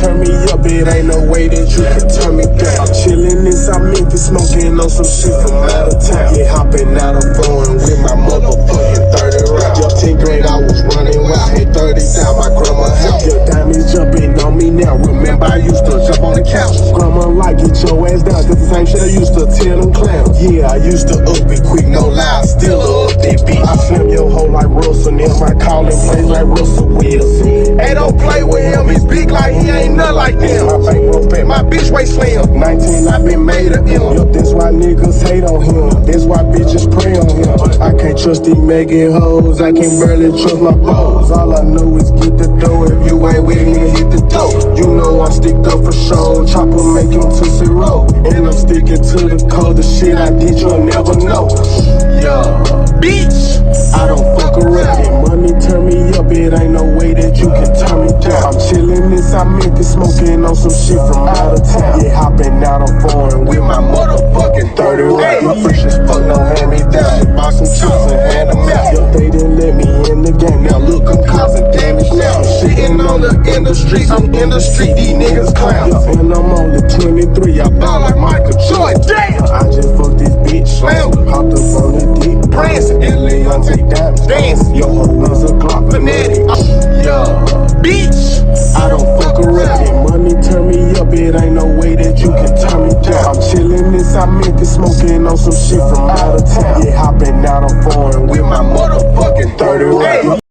turn me up, it ain't no way that you can turn me down. I'm chillin' inside Memphis, smoking on some shit from out of town. Yeah, hopping out of foreign with my motherfucking 30 round. Your 10th grade, I was running wild, had 30 down my grandma's house. Your diamonds jumping on me now. Remember, I used to jump on the couch. Grandma like, get your ass down, cause the same shit I used to tell them clowns. Yeah, I used to up it quick, no lie, still up that beat. I slam your hoe like Russell, and my calling plays like Russell Wilson. Hey, don't play with him, he's big like he ain't nothing like them. My bankroll fat, my bitch way slim. 19, I been made of him. Yup, that's why niggas hate on him. That's why bitches pray on him. I can't trust these Megan hoes, I can barely trust my foes. All I know is get the dough. If you ain't with me, hit the dough. You know I'm sticked up for show. Chopper make him to zero. And I'm sticking to the code. The shit I did, you'll never know. Yeah, bitch, I don't fuck around. And money turn me up, it ain't no way that you can turn me down. I'm chillin' inside Memphis, smoking on some shit from out of town. Yeah, hopping out on foreign with my motherfucking 30 round. Fresh as fuck, no hand me down. She bought some chops and hand them out. Yo, they didn't let me in the game. Now look, I'm causing damage now. I'm shitting on the industry. I'm in the street, these niggas clowns. And I'm only 23, I ball like Michael Jordan. Damn! I just fucked this bitch, slam. Hopped up on the dick, prancing. And Leon take diamonds, dancing. Yo, hoe is a Glock fanatic. Yeah, bitch, I don't fuck around. And money turn me up, it ain't no way that you can turn me down. I'm chillin' inside Memphis, smoking on some shit from out of town. Yeah, hopping out on foreign with my motherfucking 30 round.